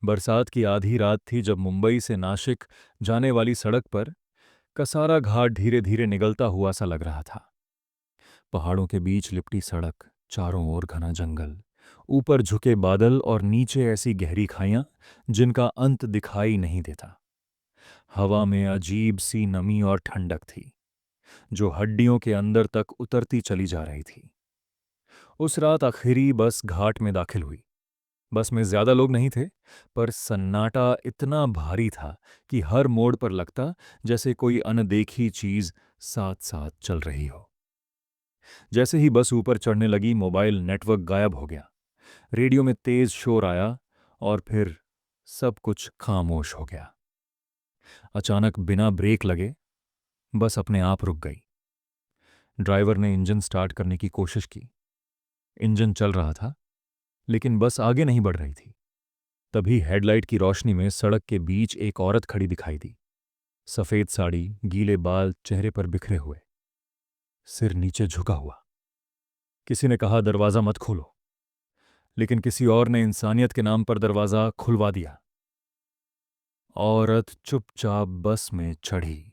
बरसात की आधी रात थी जब मुंबई से नासिक जाने वाली सड़क पर कसारा घाट धीरे धीरे निगलता हुआ सा लग रहा था। पहाड़ों के बीच लिपटी सड़क, चारों ओर घना जंगल, ऊपर झुके बादल और नीचे ऐसी गहरी खाइयां जिनका अंत दिखाई नहीं देता। हवा में अजीब सी नमी और ठंडक थी जो हड्डियों के अंदर तक उतरती चली जा रही थी। उस रात आखिरी बस घाट में दाखिल हुई। बस में ज्यादा लोग नहीं थे, पर सन्नाटा इतना भारी था कि हर मोड़ पर लगता जैसे कोई अनदेखी चीज साथ साथ चल रही हो। जैसे ही बस ऊपर चढ़ने लगी, मोबाइल नेटवर्क गायब हो गया। रेडियो में तेज शोर आया और फिर सब कुछ खामोश हो गया। अचानक बिना ब्रेक लगे बस अपने आप रुक गई। ड्राइवर ने इंजन स्टार्ट करने की कोशिश की। इंजन चल रहा था, लेकिन बस आगे नहीं बढ़ रही थी। तभी हेडलाइट की रोशनी में सड़क के बीच एक औरत खड़ी दिखाई दी। सफेद साड़ी, गीले बाल चेहरे पर बिखरे हुए, सिर नीचे झुका हुआ। किसी ने कहा, दरवाजा मत खोलो, लेकिन किसी और ने इंसानियत के नाम पर दरवाजा खुलवा दिया। औरत चुपचाप बस में चढ़ी।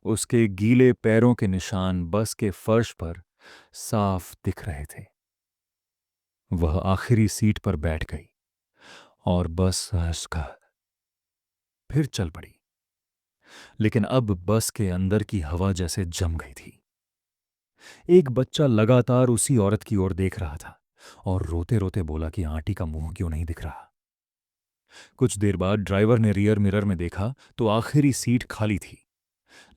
उसके गीले पैरों के निशान बस के फर्श पर साफ दिख रहे थे। वह आखिरी सीट पर बैठ गई और बस हंसकर फिर चल पड़ी। लेकिन अब बस के अंदर की हवा जैसे जम गई थी। एक बच्चा लगातार उसी औरत की ओर देख रहा था और रोते रोते बोला कि आंटी का मुंह क्यों नहीं दिख रहा। कुछ देर बाद ड्राइवर ने रियर मिरर में देखा तो आखिरी सीट खाली थी,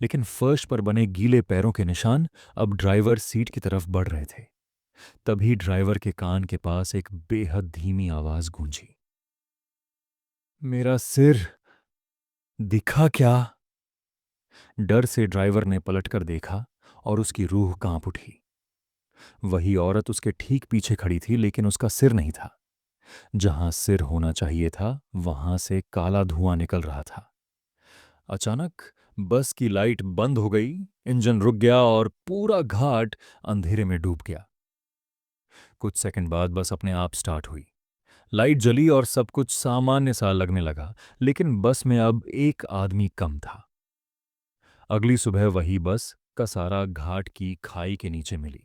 लेकिन फर्श पर बने गीले पैरों के निशान अब ड्राइवर सीट की तरफ बढ़ रहे थे। तभी ड्राइवर के कान के पास एक बेहद धीमी आवाज गूंजी, मेरा सिर दिखा क्या? डर से ड्राइवर ने पलटकर देखा और उसकी रूह कांप उठी। वही औरत उसके ठीक पीछे खड़ी थी, लेकिन उसका सिर नहीं था। जहां सिर होना चाहिए था वहां से काला धुआं निकल रहा था। अचानक बस की लाइट बंद हो गई, इंजन रुक गया और पूरा घाट अंधेरे में डूब गया। कुछ सेकंड बाद बस अपने आप स्टार्ट हुई। लाइट जली और सब कुछ सामान्य सा लगने लगा, लेकिन बस में अब एक आदमी कम था। अगली सुबह वही बस कसारा घाट की खाई के नीचे मिली,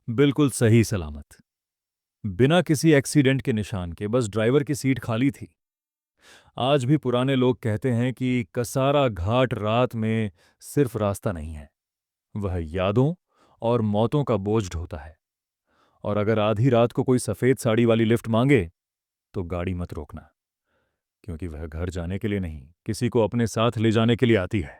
बिल्कुल सही सलामत, बिना किसी एक्सीडेंट के निशान के। बस ड्राइवर की सीट खाली थी। आज भी पुराने लोग कहते हैं कि कसारा घाट रात में सिर्फ रास्ता नहीं है, वह यादों और मौतों का बोझ ढोता है। और अगर आधी रात को कोई सफेद साड़ी वाली लिफ्ट मांगे तो गाड़ी मत रोकना, क्योंकि वह घर जाने के लिए नहीं, किसी को अपने साथ ले जाने के लिए आती है।